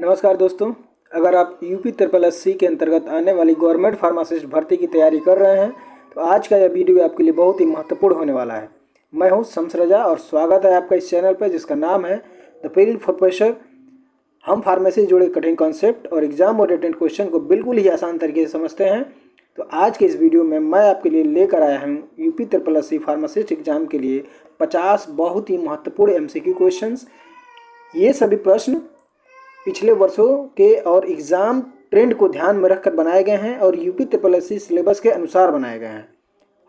नमस्कार दोस्तों, अगर आप यूपी ट्रिपल एस सी के अंतर्गत आने वाली गवर्नमेंट फार्मासिस्ट भर्ती की तैयारी कर रहे हैं तो आज का यह वीडियो आपके लिए बहुत ही महत्वपूर्ण होने वाला है। मैं हूं शम्स रजा और स्वागत है आपका इस चैनल पर जिसका नाम है द फील्ड प्रोफेसर। हम फार्मेसी से जुड़े कठिन कॉन्सेप्ट और एग्जाम ओरिएंटेड क्वेश्चन को बिल्कुल ही आसान तरीके से समझते हैं। तो आज के इस वीडियो में मैं आपके लिए लेकर आया हूँ UP triple S C pharmacist exam के लिए 50 बहुत ही महत्वपूर्ण MCQ क्वेश्चंस। ये सभी प्रश्न पिछले वर्षों के और एग्ज़ाम ट्रेंड को ध्यान में रखकर बनाए गए हैं और UP triple S C syllabus के अनुसार बनाए गए हैं।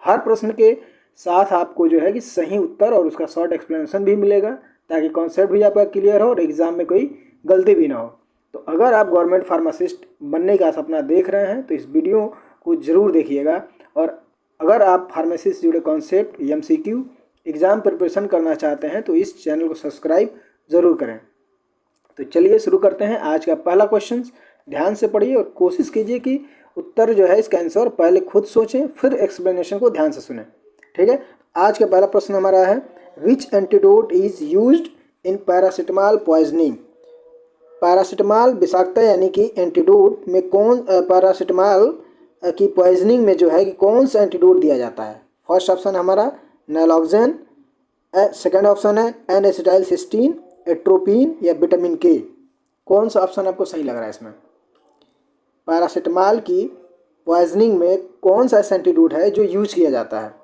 हर प्रश्न के साथ आपको जो है कि सही उत्तर और उसका शॉर्ट एक्सप्लेनेशन भी मिलेगा ताकि कॉन्सेप्ट भी आपका क्लियर हो और एग्ज़ाम में कोई गलती भी ना हो। तो अगर आप गवर्नमेंट फार्मासिस्ट बनने का सपना देख रहे हैं तो इस वीडियो को ज़रूर देखिएगा। और अगर आप फार्मेसी से जुड़े कॉन्सेप्ट MCQ एग्ज़ाम प्रिपरेशन करना चाहते हैं तो इस चैनल को सब्सक्राइब ज़रूर करें। तो चलिए शुरू करते हैं। आज का पहला क्वेश्चन ध्यान से पढ़िए और कोशिश कीजिए कि उत्तर जो है इसका आंसर पहले खुद सोचें फिर एक्सप्लेनेशन को ध्यान से सुनें। ठीक है, आज का पहला प्रश्न हमारा है which antidote is used in paracetamol poisoning. Paracetamol विषाक्तता यानी कि एंटीडोट में कौन पैरासिटामॉल की पॉइजनिंग में जो है कि कौन सा एंटीडोट दिया जाता है। फर्स्ट ऑप्शन हमारा नैलोक्सेन, सेकेंड ऑप्शन है N-एसिटाइलसिस्टीन, एट्रोपिन या विटामिन के। कौन सा ऑप्शन आपको सही लग रहा है इसमें? पैरासिटामॉल की पॉइजनिंग में कौन सा एंटीडोट है जो यूज किया जाता है?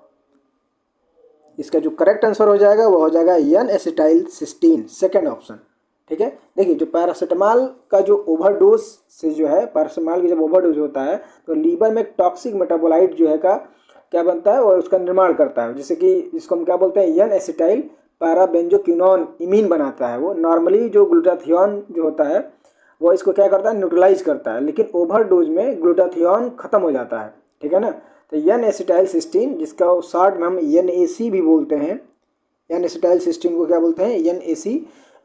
इसका जो करेक्ट आंसर हो जाएगा वो हो जाएगा N-एसिटाइलसिस्टीन, सेकेंड ऑप्शन। ठीक है, देखिए जो पैरासिटामॉल का जो ओवरडोज से जो है पैरासिटामॉल की जब ओवरडोज होता है तो लीवर में टॉक्सिक मेटाबोलाइट जो है का क्या बनता है और उसका निर्माण करता है, जैसे कि इसको हम क्या बोलते हैं N-एसिटाइल पैराबेंजोक्विनोन इमीन बनाता है। वो नॉर्मली जो ग्लूटाथियोन जो होता है वो इसको क्या करता है न्यूट्रलाइज करता है, लेकिन ओवरडोज में ग्लूटाथियोन खत्म हो जाता है। ठीक है ना, तो N-एसिटाइलसिस्टीन जिसका शॉर्ट में हम NAC भी बोलते हैं, N-एसिटाइलसिस्टीन को क्या बोलते हैं NAC,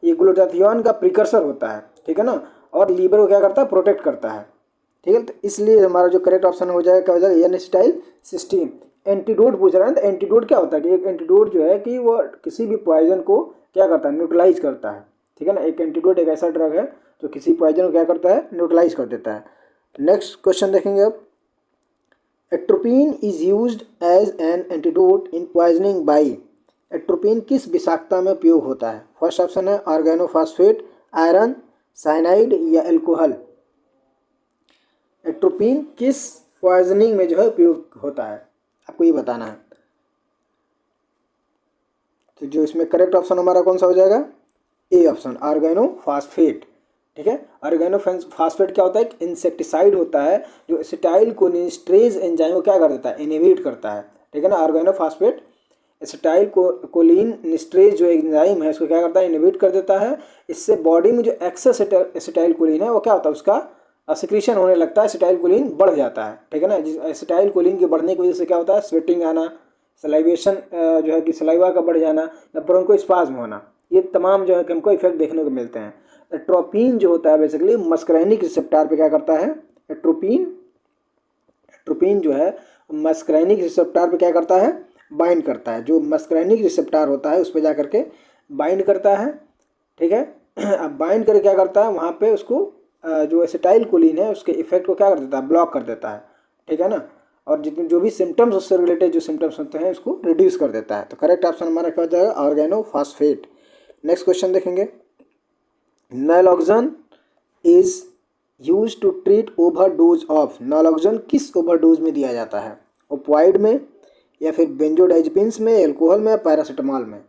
ये ग्लूटाथियोन का प्रिकर्सर होता है। ठीक है ना, और लीवर को क्या करता है प्रोटेक्ट करता है। ठीक है, तो इसलिए हमारा जो करेक्ट ऑप्शन हो जाएगा क्या हो जाएगा N-एसिटाइलसिस्टीन। एंटीडोट पूछ रहे हैं तो एंटीडोट क्या होता है कि एक एंटीडोट जो है कि वो किसी भी पॉइजन को क्या करता है न्यूट्रलाइज करता है। ठीक है ना, एक एंटीडोट एक ऐसा ड्रग है जो किसी पॉइजन को क्या करता है न्यूट्रलाइज कर देता है। नेक्स्ट क्वेश्चन देखेंगे अब। Atropine is used as an antidote in poisoning by. Atropine किस विषाक्तता में उपयोग होता है? फर्स्ट ऑप्शन है ऑर्गेनोफॉस्फेट, आयरन, साइनाइड या एल्कोहल। एट्रोपिन किस पॉइजनिंग में जो है उपयोग होता है आपको ये बताना है। तो जो इसमें करेक्ट ऑप्शन हमारा कौन सा हो जाएगा? A option, organophosphate. ठीक है, ऑर्गेनोफॉस्फेट क्या होता है? एक इंसेक्टिसाइड होता है जो एसिटाइल कोलिनेस्टरेज एंजाइम को क्या कर देता है इनहिबिट करता है। ठीक है ना, ऑर्गेनोफॉस्फेट एसिटाइल कोलिनेस्टरेज जो एंजाइम है उसको क्या करता है इनहिबिट कर देता है। इससे बॉडी में जो एक्सेस एसिटाइल कोलिन है वो क्या होता है उसका सिक्रीशन होने लगता है, एसिटाइल कोलिन बढ़ जाता है। ठीक है ना, जिस एसिटाइल कोलिन के बढ़ने की वजह से क्या होता है स्वेटिंग आना, सलाइवेशन जो है कि सलाइवा का बढ़ जाना या ब्रोंकोस्पाज्म होना, ये तमाम जो है कि हमको इफेक्ट देखने को मिलते हैं। एट्रोपिन जो होता है बेसिकली मस्करैनिक रिसेप्टर पे क्या करता है? एट्रोपिन जो है मस्करैनिक रिसेप्टर पे क्या करता है बाइंड करता है। जो मस्करैनिक रिसेप्टर होता है उस पर जा करके बाइंड करता है। ठीक है, अब बाइंड करके क्या करता है वहाँ पे उसको जो एसिटाइल कोलिन है उसके इफेक्ट को क्या कर देता है ब्लॉक कर देता है। ठीक है ना, और जितने जो भी सिम्टम्स उससे रिलेटेड जो सिम्टम्स होते हैं उसको रिड्यूस कर देता है। तो करेक्ट ऑप्शन हमारा क्या हो जाएगा? ऑर्गेनोफॉस्फेट। नेक्स्ट क्वेश्चन देखेंगे। Naloxone is use to treat overdose of. Naloxone किस ओवरडोज में दिया जाता है? ओपियोइड में या फिर बेंजोडाइजेपिन्स में, एल्कोहल में या पैरासिटामॉल में?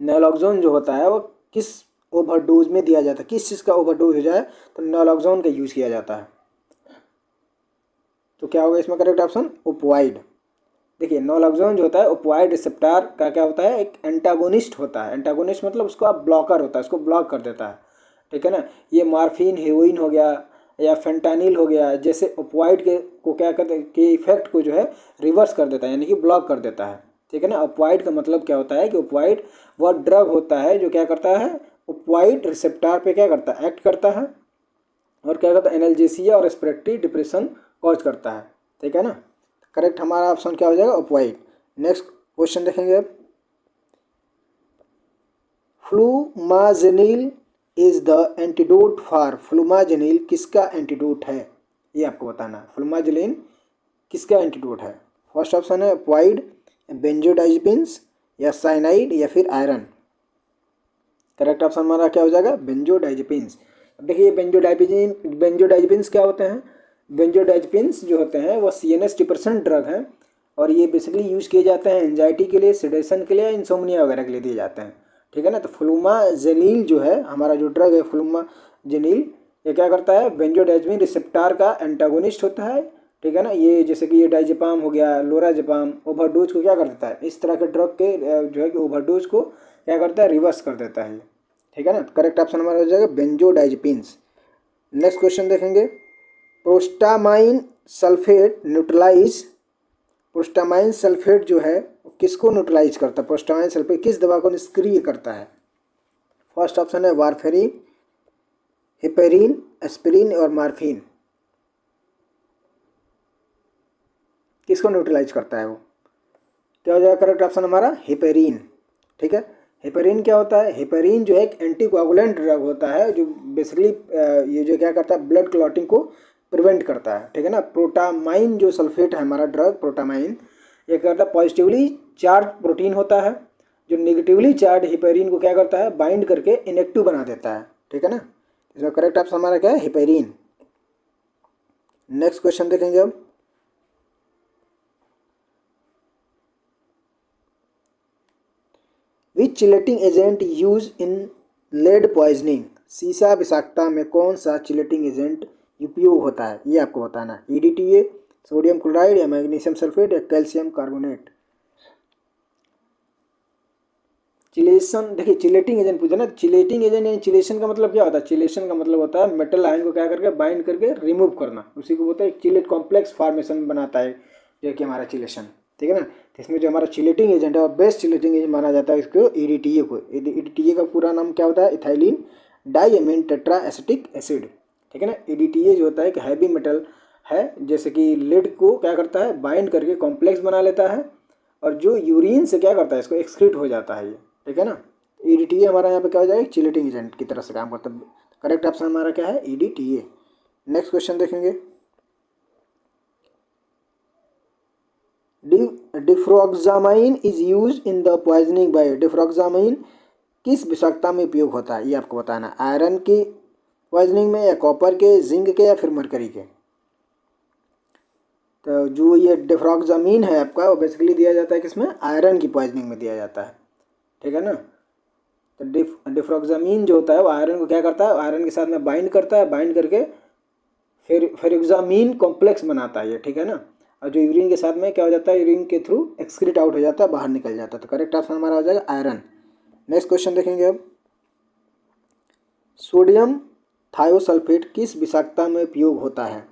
नैलोक्सेन जो होता है वो किस ओवरडोज में दिया जाता है? किस चीज़ का ओवरडोज हो जाए तो नैलोक्सेन का यूज़ किया जाता है। तो क्या होगा इसमें करेक्ट ऑप्शन? ओपियोइड। देखिए नैलोक्सेन जो होता है ओपियोइड रिसेप्टर का क्या होता है एक एंटागोनिस्ट होता है। एंटागोनिस्ट मतलब उसको आप ब्लॉकर होता है, उसको ब्लॉक कर देता है। ठीक है ना, ये मॉर्फिन हेरोइन हो गया या फेंटानिल हो गया, जैसे ओपियोइड के को क्या करते हैं कि इफेक्ट को जो है रिवर्स कर देता है यानी कि ब्लॉक कर देता है। ठीक है ना, ओपियोइड का मतलब क्या होता है कि ओपियोइड वह ड्रग होता है जो क्या करता है ओपियोइड रिसेप्टर पे क्या करता है एक्ट करता है और क्या करता है एनाल्जेसिया और रेस्पिरेटरी डिप्रेशन कॉज करता है। ठीक है ना, करेक्ट हमारा ऑप्शन क्या हो जाएगा? ओपियोइड। नेक्स्ट क्वेश्चन देखेंगे अब। Flumazenil is the antidote for flumazenil किसका एंटीडोट है, ये आपको बताना है। फ्लूमाजेलिन किसका एंटीडोट है? फर्स्ट ऑप्शन है ऑपियोइड, बेंजोडाइजेपिन्स, या साइनाइड, या फिर आयरन। करेक्ट ऑप्शन हमारा क्या हो जाएगा? बेंजोडाइजेपिन्स। अब देखिए बेंजोडाइजेपिन्स क्या होते हैं? बेंजोडाइजेपिन्स जो होते हैं वो CNS डिप्रेशन ड्रग हैं और ये बेसिकली यूज़ किए जाते हैं एंजाइटी के लिए, सेडेशन के लिए, इंसोम्निया वगैरह के लिए दिए जाते हैं। ठीक है ना। तो फ्लूमाजेनिल जो है हमारा जो ड्रग है फ्लूमाजेनिल, ये क्या करता है? बेंजोडाइजेपिन रिसेप्टर का एंटागोनिस्ट होता है। ठीक है ना। ये जैसे कि ये डाइजेपाम हो गया, लोराजेपाम, ओवरडोज को क्या कर देता है? इस तरह के ड्रग के जो है कि ओवरडोज को क्या करता है? रिवर्स कर देता है। ठीक है ना। करेक्ट ऑप्शन हमारा हो जाएगा बेंजोडाइजेपिन्स। नेक्स्ट क्वेश्चन देखेंगे। प्रोस्टामाइन सल्फेट न्यूट्रलाइज, प्रोस्टामाइन सल्फेट जो है किसको न्यूट्रलाइज करता है? प्रोस्टामाइन सल्फेट किस दवा को निष्क्रिय करता है? फर्स्ट ऑप्शन है वारफेरिन, हेपेरिन, एस्पिरिन और मार्फिन। किसको न्यूट्रलाइज करता है वो? क्या हो जाएगा करेक्ट ऑप्शन हमारा? हेपेरिन। ठीक है। हेपेरिन क्या होता है? हेपेरिन जो है एक एंटीकोगुलेंट ड्रग होता है जो बेसिकली ये जो क्या करता है? ब्लड क्लॉटिंग को प्रिवेंट करता है। ठीक है ना। प्रोटामाइन जो सल्फेट है हमारा ड्रग प्रोटामाइन, ये करता है पॉजिटिवली चार्ज प्रोटीन होता है जो नेगेटिवली चार्ज हेपेरिन को क्या करता है? बाइंड करके इनएक्टिव बना देता है। ठीक है ना। इसका करेक्ट ऑप्शन हमारा क्या है? हेपेरिन। नेक्स्ट क्वेश्चन देखेंगे अब। Which chelating agent use in lead poisoning, सीसा विषाक्तता में कौन सा चिलेटिंग एजेंट उपयोग होता है, ये आपको बताना है। EDTA, सोडियम क्लोराइड, या मैग्नीशियम सल्फेट, या कैल्शियम कार्बोनेट। चिलेशन, देखिए चिलेटिंग एजेंट पूछा ना। चिलेटिंग एजेंट यानी चिलेशन का मतलब क्या होता है? चिलेशन का मतलब होता है मेटल आयन को क्या करके बाइंड करके रिमूव करना, उसी को बोलते हैं चिलेट कॉम्प्लेक्स फॉर्मेशन बनाता है जो कि हमारा चिलेशन। ठीक है ना। तो इसमें जो हमारा चिलेटिंग एजेंट है और बेस्ट चिलेटिंग एजेंट माना जाता है इसको EDTA को। EDTA का पूरा नाम क्या होता है? Ethylene diamine tetra acetic acid. ठीक है ना। EDTA जो होता है कि हैवी मेटल है, जैसे कि लेड को क्या करता है? बाइंड करके कॉम्प्लेक्स बना लेता है और जो यूरिन से क्या करता है? इसको एक्सक्रीट हो जाता है ये। ठीक है ना। EDTA हमारा यहाँ पे क्या हो जाएगा? चिलेटिंग एजेंट की तरह से काम करता है। करेक्ट ऑप्शन हमारा क्या है? EDTA। नेक्स्ट क्वेश्चन देखेंगे। Desferrioxamine is use in the poisoning by, desferrioxamine किस विषाक्तता में उपयोग होता है, ये आपको बताना है। आयरन की पॉइजनिंग में, या कॉपर के, जिंक के, या फिर मरकरी के। तो जो ये डिफ्रॉक्सामाइन है आपका वो बेसिकली दिया जाता है किसमें? आयरन की पॉइजनिंग में दिया जाता है। ठीक है ना। तो डिफ्रॉक्सामाइन जो होता है वो आयरन को क्या करता है? आयरन के साथ में बाइंड करता है, बाइंड करके फिर फेरुक्सामाइन कॉम्प्लेक्स बनाता है ये। ठीक है ना। और जो यूरिन के साथ में क्या हो जाता है? यूरिन के थ्रू एक्सक्रीट आउट हो जाता है, बाहर निकल जाता है। तो करेक्ट ऑप्शन हमारा हो जाएगा आयरन। नेक्स्ट क्वेश्चन देखेंगे अब। सोडियम थायोसल्फेट किस विषाक्तता में उपयोग होता है?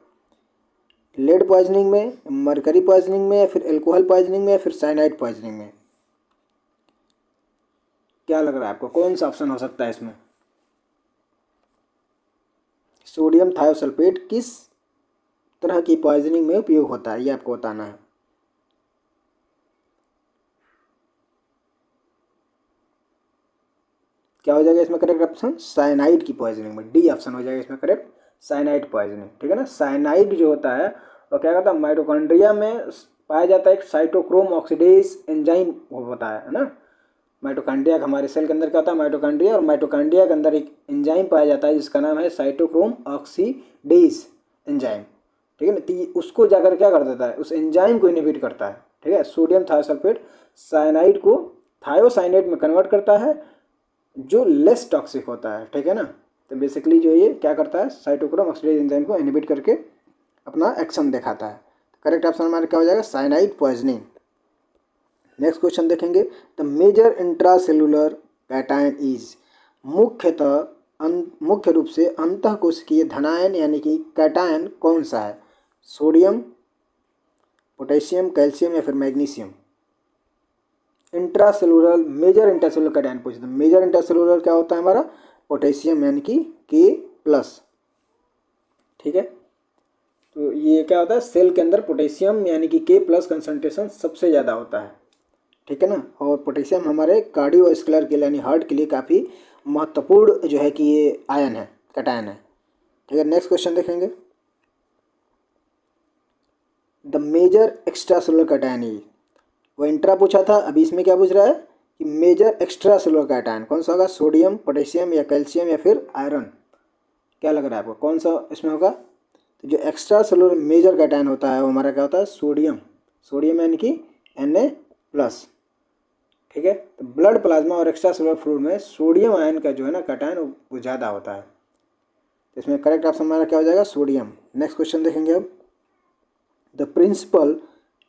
लेड पॉइजनिंग में, मरकरी पॉइजनिंग में, या फिर एल्कोहल पॉइजनिंग में, या फिर साइनाइड पॉइजनिंग में। क्या लग रहा है आपको कौन सा ऑप्शन हो सकता है इसमें? सोडियम थायोसल्फेट किस तरह की पॉइजनिंग में उपयोग होता है, ये आपको बताना है। क्या हो जाएगा इसमें करेक्ट ऑप्शन? साइनाइड की पॉइजनिंग में। डी ऑप्शन हो जाएगा इसमें करेक्ट, साइनाइड पॉइजनिंग। ठीक है ना। साइनाइड जो होता है वो क्या करता है? माइटोकॉन्ड्रिया में पाया जाता है एक साइटोक्रोम ऑक्सीडेज एंजाइम होता है ना। माइटोकॉन्ड्रिया हमारे सेल के अंदर क्या होता है? माइटोकॉन्ड्रिया, और माइटोकॉन्ड्रिया के अंदर एक एंजाइम पाया जाता है जिसका नाम है साइटोक्रोम ऑक्सीडेज एंजाइम। ठीक है ना। तो उसको जाकर क्या कर देता है? उस एंजाइम को इनहिबिट करता है। ठीक है। सोडियम थायोसल्फेट साइनाइड को थायोसाइनेट में कन्वर्ट करता है जो लेस टॉक्सिक होता है। ठीक है ना। तो बेसिकली जो ये क्या करता है? साइटोक्रोम ऑक्सीडेज एंजाइम को इनहिबिट करके अपना एक्शन दिखाता है। करेक्ट ऑप्शन हमारा क्या हो जाएगा? Cyanide poisoning. नेक्स्ट क्वेश्चन देखेंगे। The major intracellular cation is, मुख्य रूप से अंतःकोशिकीय धनायन यानी कि कैटायन कौन सा है? सोडियम, पोटेशियम, कैल्शियम, या फिर magnesium. Intracellular, major intracellular cation पूछते हैं। मेजर इंट्रासेलुलर क्या होता है हमारा? पोटेशियम यानी कि K+। ठीक है। तो ये क्या होता है? सेल के अंदर पोटेशियम यानी कि K+ कंसंट्रेशन सबसे ज़्यादा होता है। ठीक है ना। और पोटेशियम हमारे कार्डियोवास्कुलर के लिए यानी हार्ट के लिए काफ़ी महत्वपूर्ण जो है कि ये आयन है, कैटायन है। ठीक है, नेक्स्ट क्वेश्चन देखेंगे। The major extra cellular cation is, वो इंट्रा पूछा था, अभी इसमें क्या पूछ रहा है कि मेजर एक्स्ट्रा सेलुलर कैटायन कौन सा होगा, सोडियम, पोटेशियम या कैल्शियम या फिर आयरन। क्या लग रहा है आपको कौन सा इसमें होगा? तो जो एक्स्ट्रा सेलुलर मेजर कैटायन होता है वो हमारा क्या होता है, सोडियम। सोडियम यानी कि Na+। ठीक है, तो ब्लड प्लाज्मा और एक्स्ट्रा सेलुलर फ्लूइड में सोडियम आयन का जो है ना कैटायन वो ज़्यादा होता है। तो इसमें करेक्ट ऑप्शन हमारा क्या हो जाएगा, सोडियम। नेक्स्ट क्वेश्चन देखेंगे अब। The principal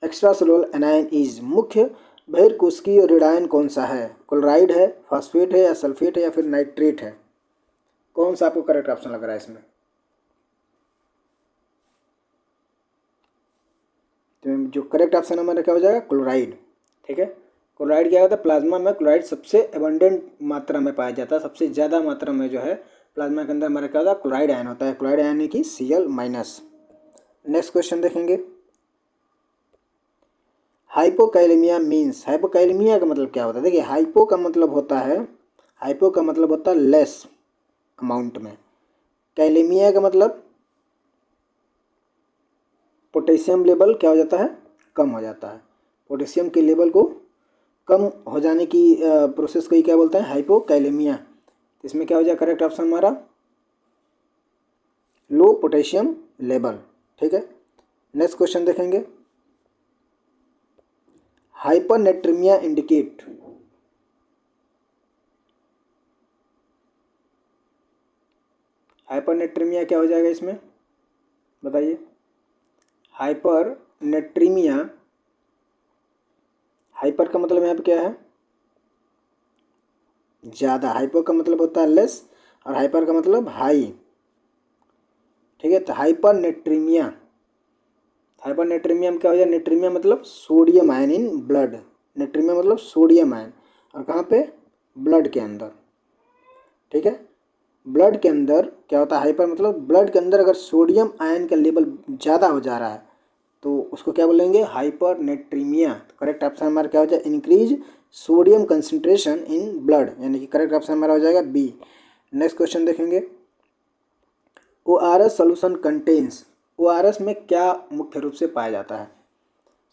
extra cellular anion is, मुख्य बहिर्कोशिकीय रेडायन कौन सा है? क्लोराइड है, फॉस्फेट है या सल्फेट है या फिर नाइट्रेट है? कौन सा आपको करेक्ट ऑप्शन लग रहा है इसमें? तो जो करेक्ट ऑप्शन हमारा क्या हो जाएगा, क्लोराइड। ठीक है, क्लोराइड क्या होता है, प्लाज्मा में क्लोराइड सबसे एबंडेंट मात्रा में पाया जाता है, सबसे ज़्यादा मात्रा में जो है प्लाज्मा के अंदर हमारा क्या होता है, क्लोराइड आयन होता है। क्लोराइड आयन की Cl-। नेक्स्ट क्वेश्चन देखेंगे। हाइपोकैलेमिया मीन्स, हाइपोकैलेमिया का मतलब क्या होता है? देखिए, हाइपो का मतलब होता है, हाइपो का मतलब होता है लेस अमाउंट में, कैलेमिया का मतलब पोटेशियम लेवल क्या हो जाता है, कम हो जाता है। पोटेशियम के लेवल को कम हो जाने की प्रोसेस को ही क्या बोलते हैं, हाइपोकैलेमिया। इसमें क्या हो जाएगा करेक्ट ऑप्शन हमारा, लो पोटेशियम लेवल। ठीक है, नेक्स्ट क्वेश्चन देखेंगे। हाइपरनेट्रीमिया इंडिकेट, हाइपरनेट्रीमिया क्या हो जाएगा इसमें बताइए? हाइपरनेट्रीमिया, हाइपर का मतलब यहाँ पे क्या है, ज़्यादा। हाइपर का मतलब होता है लेस और हाइपर का मतलब हाई। ठीक है, तो हाइपरनेट्रीमिया, हाइपरनेट्रीमिया में क्या हो जाए, नेट्रीमिया मतलब sodium ion in blood, natraemia मतलब सोडियम आयन, और कहाँ पे, ब्लड के अंदर। ठीक है, ब्लड के अंदर क्या होता है, हाइपर मतलब ब्लड के अंदर अगर सोडियम आयन का लेवल ज़्यादा हो जा रहा है तो उसको क्या बोलेंगे, हाइपरनेट्रीमिया। करेक्ट ऑप्शन हमारा क्या हो जाएगा, increase sodium concentration in blood, यानी कि करेक्ट ऑप्शन हमारा हो जाएगा बी। नेक्स्ट क्वेश्चन देखेंगे। ORS सॉल्यूशन कंटेन्स, ORS में क्या मुख्य रूप से पाया जाता है?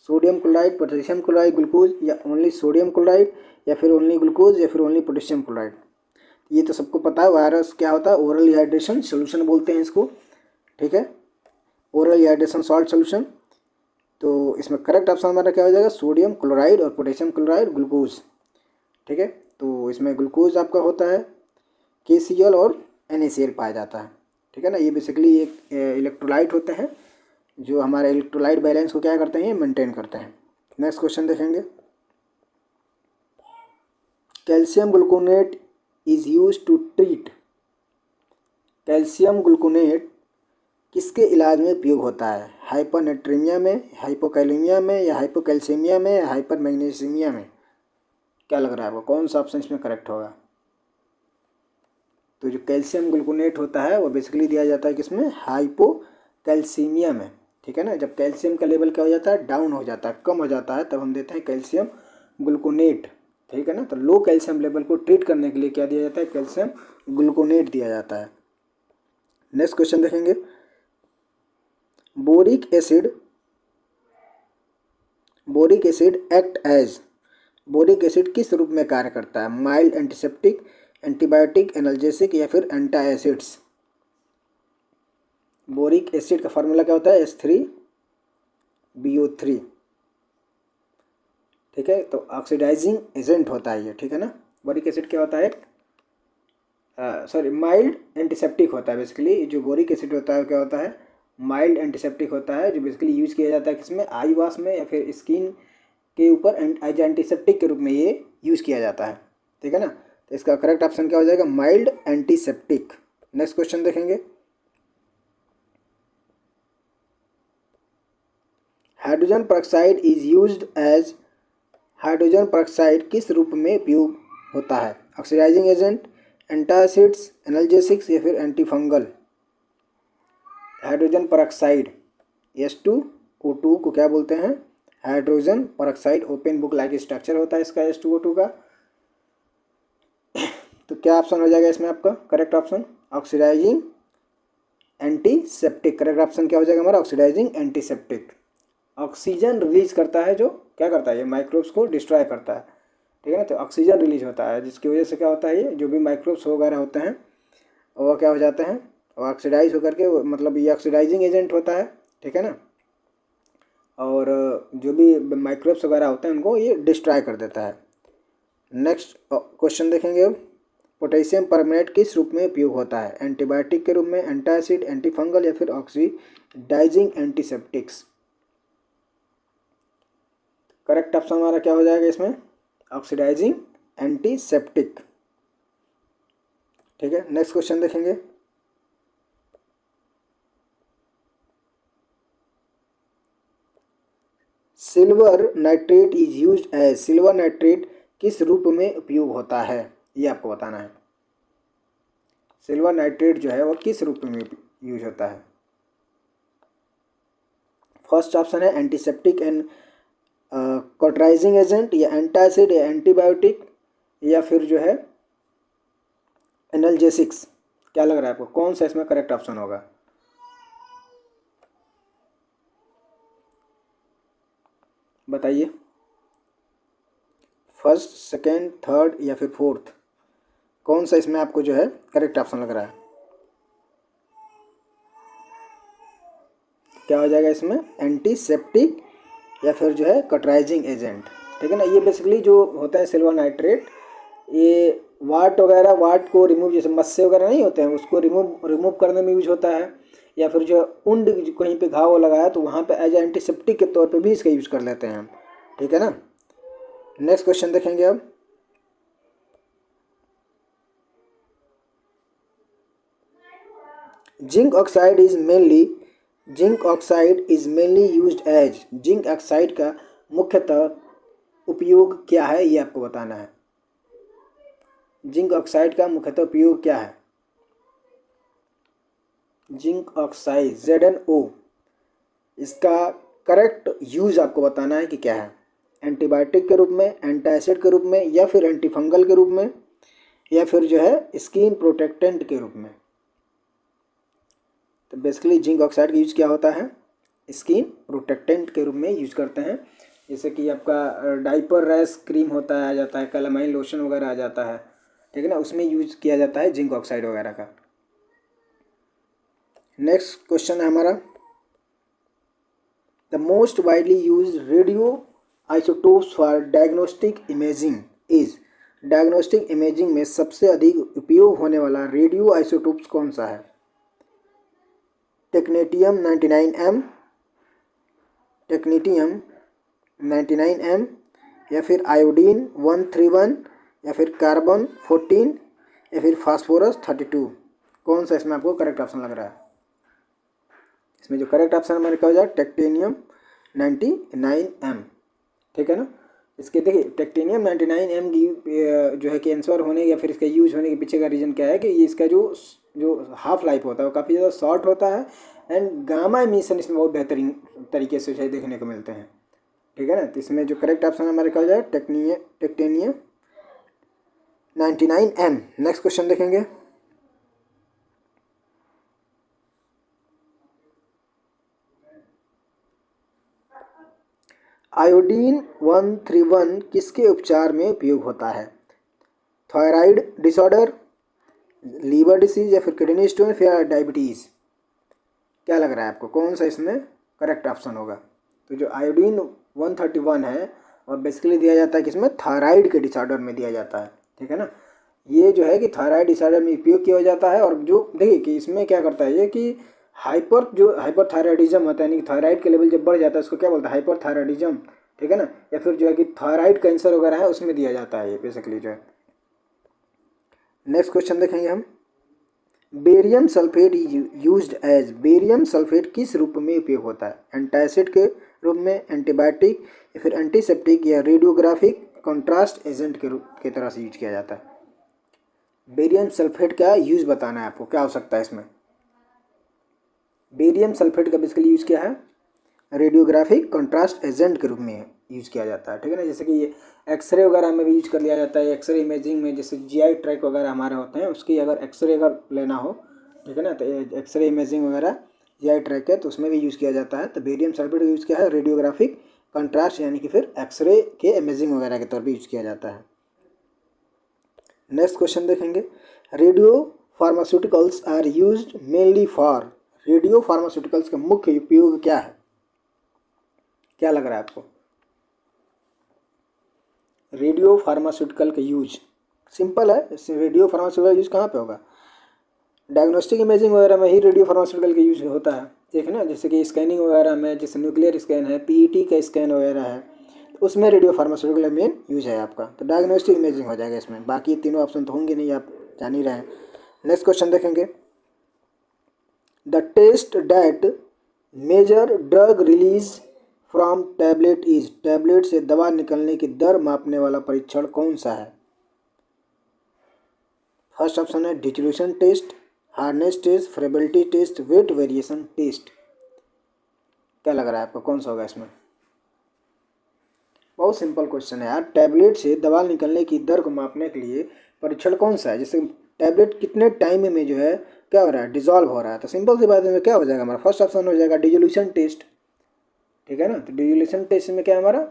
Sodium chloride, potassium chloride, glucose या ओनली सोडियम क्लोराइड या फिर ओनली ग्लूकोज या फिर ओनली पोटेशियम क्लोराइड? ये तो सबको पता है, ORS क्या होता है, ओरल हाइड्रेशन सोल्यूशन बोलते हैं इसको। ठीक है, ओरल हाइड्रेशन सॉल्ट सोल्यूशन। तो इसमें करेक्ट ऑप्शन हमारा क्या हो जाएगा, सोडियम क्लोराइड और पोटेशियम क्लोराइड, ग्लूकोज। ठीक है, तो इसमें ग्लूकोज आपका होता है KCl और NaCl पाया जाता है। ठीक है ना, ये बेसिकली एक इलेक्ट्रोलाइट होते हैं जो हमारे इलेक्ट्रोलाइट बैलेंस को क्या करते हैं, मेंटेन करते हैं। नेक्स्ट क्वेश्चन देखेंगे। Calcium gluconate is use to treat, calcium gluconate किसके इलाज में उपयोग होता है? हाइपरनेट्रीमिया में, हाइपोकैलेमिया में या हाइपोकैल्सीमिया में या हाइपरमैग्नीसीमिया में? क्या लग रहा है आपको कौन सा ऑप्शन इसमें करेक्ट होगा? तो जो कैल्शियम ग्लूकोनेट होता है वो बेसिकली दिया जाता है किसमें, हाइपोकैल्सीमिया में। ठीक है ना, जब कैल्शियम का लेवल क्या हो जाता है, डाउन हो जाता है, कम हो जाता है, तब हम देते हैं कैल्शियम ग्लूकोनेट। ठीक है ना, तो लो कैल्शियम लेवल को ट्रीट करने के लिए क्या दिया जाता है, कैल्शियम ग्लूकोनेट दिया जाता है। नेक्स्ट क्वेश्चन देखेंगे। Boric acid, boric acid act as, boric acid किस रूप में कार्य करता है? माइल्ड एंटीसेप्टिक, एंटीबायोटिक, एनाल्जेसिक या फिर एंटा एसिड्स? बोरिक एसिड का फार्मूला क्या होता है, H3BO3। ठीक है, तो ऑक्सीडाइजिंग एजेंट होता है ये। ठीक है ना, बोरिक एसिड क्या होता है, माइल्ड एंटीसेप्टिक होता है। बेसिकली जो बोरिक एसिड होता है क्या होता है, माइल्ड एंटीसेप्टिक होता है, जो बेसिकली यूज़ किया जाता है किसमें, आई वॉश में या फिर स्किन के ऊपर एज एंटीसेप्टिक के रूप में ये यूज़ किया जाता है। ठीक है ना, तो इसका करेक्ट ऑप्शन क्या हो जाएगा, माइल्ड एंटीसेप्टिक। नेक्स्ट क्वेश्चन देखेंगे। Hydrogen peroxide is used as, hydrogen peroxide किस रूप में उपयोग होता है? ऑक्सीडाइजिंग एजेंट, एंटासिड्स, एनाल्जेसिक्स या फिर एंटीफंगल? हाइड्रोजन परऑक्साइड H2O2 को क्या बोलते हैं, hydrogen peroxide open book like structure होता है इसका H2O2 का। तो क्या ऑप्शन हो जाएगा इसमें आपका correct option? Oxidising antiseptic. Correct option क्या हो जाएगा हमारा? Oxidising antiseptic. ऑक्सीजन रिलीज करता है, जो क्या करता है ये माइक्रोब्स को डिस्ट्रॉय करता है, ठीक है ना। तो ऑक्सीजन रिलीज होता है जिसकी वजह से क्या होता है, ये जो भी माइक्रोब्स वगैरह होते हैं वो क्या हो जाते हैं, वो ऑक्सीडाइज होकर के, मतलब ये ऑक्सीडाइजिंग एजेंट होता है, ठीक है ना। और जो भी माइक्रोब्स वगैरह होते हैं उनको ये डिस्ट्रॉय कर देता है। नेक्स्ट क्वेश्चन देखेंगे अब। पोटेशियम परमैंगनेट किस रूप में उपयोग होता है? एंटीबायोटिक के रूप में, एंटासिड, एंटीफंगल या फिर ऑक्सीडाइजिंग एंटीसेप्टिक्स। करेक्ट ऑप्शन हमारा क्या हो जाएगा इसमें? ऑक्सीडाइजिंग एंटीसेप्टिक, ठीक है। नेक्स्ट क्वेश्चन देखेंगे। Silver nitrate is used as. Silver nitrate किस रूप में उपयोग होता है, ये आपको बताना है। सिल्वर नाइट्रेट जो है वो किस रूप में यूज होता है? फर्स्ट ऑप्शन है एंटीसेप्टिक एंड कॉटराइजिंग एजेंट, या एंटासिड, या एंटीबायोटिक, या फिर जो है एनाल्जेसिक्स। क्या लग रहा है आपको, कौन सा इसमें करेक्ट ऑप्शन होगा? बताइए, फर्स्ट, सेकेंड, थर्ड या फिर फोर्थ, कौन सा इसमें आपको जो है करेक्ट ऑप्शन लग रहा है? क्या हो जाएगा इसमें? एंटीसेप्टिक या फिर जो है कटराइजिंग एजेंट, ठीक है ना। ये बेसिकली जो होता है सिल्वर नाइट्रेट, ये वाट वगैरह, वाट को रिमूव, जैसे मस्से वगैरह नहीं होते हैं उसको रिमूव करने में यूज होता है, या फिर जो उंड कहीं पे घाव लगाया तो वहाँ पे एज एंटीसेप्टिक के तौर पे भी इसका यूज कर लेते हैं हम, ठीक है ना। नेक्स्ट क्वेश्चन देखेंगे अब। Zinc oxide is mainly used as. Zinc oxide का मुख्यतः उपयोग क्या है, ये आपको बताना है। जिंक ऑक्साइड का मुख्यतः उपयोग क्या है? जिंक ऑक्साइड ZnO, इसका करेक्ट यूज आपको बताना है कि क्या है। एंटीबायोटिक के रूप में, एंटासिड के रूप में, या फिर एंटीफंगल के रूप में, या फिर जो है स्किन प्रोटेक्टेंट के रूप में। तो बेसिकली जिंक ऑक्साइड का यूज क्या होता है? स्किन प्रोटेक्टेंट के रूप में यूज करते हैं। जैसे कि आपका डाइपर रैश क्रीम होता है, आ जाता है, कैलामाइन लोशन वगैरह आ जाता है, ठीक है ना, उसमें यूज किया जाता है जिंक ऑक्साइड वगैरह का। नेक्स्ट क्वेश्चन है हमारा। The most widely use radio isotopes for diagnostic imaging is. Diagnostic imaging में सबसे अधिक उपयोग होने वाला रेडियो आइसोटोप्स कौन सा है? टेक्नेटियम 99M, टेक्नीटियम 99M, या फिर आयोडीन 131, या फिर कार्बन 14, या फिर फास्फोरस 32। कौन सा इसमें आपको करेक्ट ऑप्शन लग रहा है? इसमें जो करेक्ट ऑप्शन हमारे क्या हो जाए? टेक्टेनियम 99M, ठीक है ना। इसके देखिए टेक्टेनियम 99M की जो है कि आंसर होने या फिर इसका यूज होने के पीछे का रीज़न क्या है कि ये इसका जो हाफ लाइफ होता है वो काफ़ी ज़्यादा शॉर्ट होता है, एंड गामा एमिशन इसमें बहुत बेहतरीन तरीके से देखने को मिलते हैं, ठीक है ना। तो इसमें जो करेक्ट ऑप्शन हमारे क्या हो जाए? टेक्टेनियम 99M। नेक्स्ट क्वेश्चन देखेंगे। आयोडीन 131 किसके उपचार में उपयोग होता है? थायराइड डिसऑर्डर, लीवर डिसीज, या फिर किडनी स्टोन, या डायबिटीज़। क्या लग रहा है आपको, कौन सा इसमें करेक्ट ऑप्शन होगा? तो जो आयोडीन 131 है और बेसिकली दिया जाता है किसमें? थायराइड के डिसऑर्डर में दिया जाता है, ठीक है ना। ये जो है कि थायराइड डिसऑर्डर में उपयोग किया जाता है। और जो देखिए कि इसमें क्या करता है ये कि हाइपरथायराइडिज्म होता है, यानी कि थायराइड के लेवल जब बढ़ जाता है उसको क्या बोलता है? हाइपरथायराइडिज्म, ठीक है ना। या फिर जो है कि थायराइड कैंसर वगैरह है उसमें दिया जाता है ये बेसिकली जो है। नेक्स्ट क्वेश्चन देखेंगे हम। Barium sulphate is used as. Barium sulphate किस रूप में उपयोग होता है? एंटासिड के रूप में, एंटीबायोटिक, या फिर एंटीसेप्टिक, या रेडियोग्राफिक कॉन्ट्रास्ट एजेंट के रूप की तरह से यूज किया जाता है। बेरियम सल्फेट का यूज बताना है आपको, क्या हो सकता है इसमें? बेरियम सल्फेट का बेसिकली यूज क्या है? रेडियोग्राफिक कंट्रास्ट एजेंट के रूप में यूज़ किया जाता है, ठीक है ना। जैसे कि ये एक्सरे वगैरह में भी यूज कर लिया जाता है, एक्सरे इमेजिंग में, जैसे जीआई ट्रैक वगैरह हमारे होते हैं उसकी अगर एक्सरे अगर लेना हो, ठीक है ना, तो एक्सरे इमेजिंग वगैरह जीआई ट्रैक है तो उसमें भी यूज़ किया जाता है। तो बेरियम सल्फेट का यूज़ किया है रेडियोग्राफिक कंट्रास्ट यानी कि फिर एक्सरे के इमेजिंग वगैरह के तौर पर यूज़ किया जाता है। नेक्स्ट क्वेश्चन देखेंगे, radio pharmaceuticals are used mainly for, radio pharmaceuticals का मुख्य उपयोग क्या है, क्या लग रहा है आपको? रेडियो फार्मास्यूटिकल का यूज सिंपल है, रेडियो फार्मास्यूटिकल यूज कहाँ पे होगा? डायग्नोस्टिक इमेजिंग वगैरह में ही रेडियो फार्मास्यूटिकल का यूज होता है, ठीक है ना। जैसे कि स्कैनिंग वगैरह में, जैसे न्यूक्लियर स्कैन है, पीईटी का स्कैन वगैरह है, तो उसमें रेडियो फार्मास्यूटिकल मेन यूज है आपका। तो डायग्नोस्टिक इमेजिंग हो जाएगा इसमें, बाकी तीनों ऑप्शन तो होंगे नहीं, आप जान ही रहे हैं। नेक्स्ट क्वेश्चन देखेंगे, the test that major drug release from tablet is, tablet से दवा निकलने की दर मापने वाला परीक्षण कौन सा है? फर्स्ट ऑप्शन है dissolution test, hardness test, friability test, weight variation test. क्या लग रहा है आपको कौन सा होगा इसमें? बहुत सिंपल क्वेश्चन है यार, टैबलेट से दवा निकलने की दर को मापने के लिए परीक्षण कौन सा है? जैसे टैबलेट कितने टाइम में जो है क्या हो रहा है, डिजॉल्व हो रहा है, तो सिंपल सी बात है क्या हो जाएगा हमारा? फर्स्ट ऑप्शन हो जाएगा डिसोल्यूशन टेस्ट, ठीक है ना। तो डिसोल्यूशन टेस्ट में क्या है हमारा,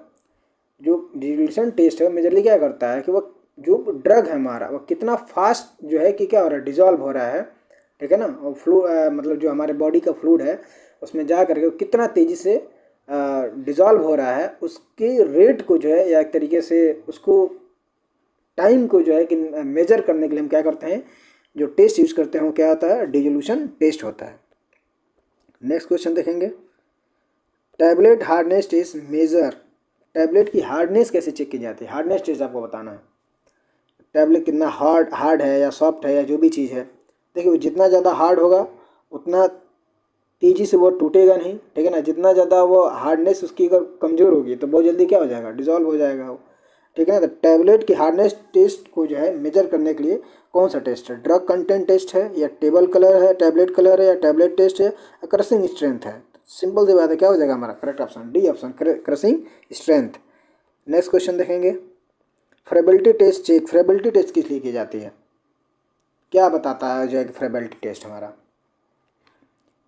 जो डिसोल्यूशन टेस्ट है मेजरली क्या करता है कि वो जो ड्रग है हमारा वो कितना फास्ट जो है कि क्या हो रहा है, डिजॉल्व हो रहा है, ठीक है ना। और मतलब जो हमारे बॉडी का फ्लूइड है उसमें जा करके वो कितना तेज़ी से डिजॉल्व हो रहा है, उसके रेट को जो है या एक तरीके से उसको टाइम को जो है कि मेजर करने के लिए हम क्या करते हैं, जो टेस्ट यूज़ करते हैं वो क्या होता है, डिसोल्यूशन टेस्ट होता है। नेक्स्ट क्वेश्चन देखेंगे, tablet hardness test major, tablet की हार्डनेस कैसे चेक की जाती है? हार्डनेस टेस्ट आपको बताना है, टैबलेट कितना हार्ड है या सॉफ्ट है या जो भी चीज़ है। देखिए वो जितना ज़्यादा हार्ड होगा उतना तेज़ी से वो टूटेगा नहीं, ठीक है ना। जितना ज़्यादा वो हार्डनेस उसकी अगर कमज़ोर होगी तो बहुत जल्दी क्या हो जाएगा, डिजॉल्व हो जाएगा वो, ठीक है ना। तो टैबलेट की हार्डनेस टेस्ट को जो है मेजर करने के लिए कौन सा टेस्ट है? ड्रग कंटेंट टेस्ट है या टेबल कलर है, टैबलेट कलर है या टैबलेट टेस्ट है या क्रशिंग स्ट्रेंथ है? सिंपल सी बात है, क्या हो जाएगा हमारा correct option D option, crushing strength. Next question देखेंगे, फ्रेबिलिटी टेस्ट चेक, फ्रेबिलिटी टेस्ट किस लिए की जाती है? क्या बताता है जो है फ्रेबिलिटी टेस्ट हमारा?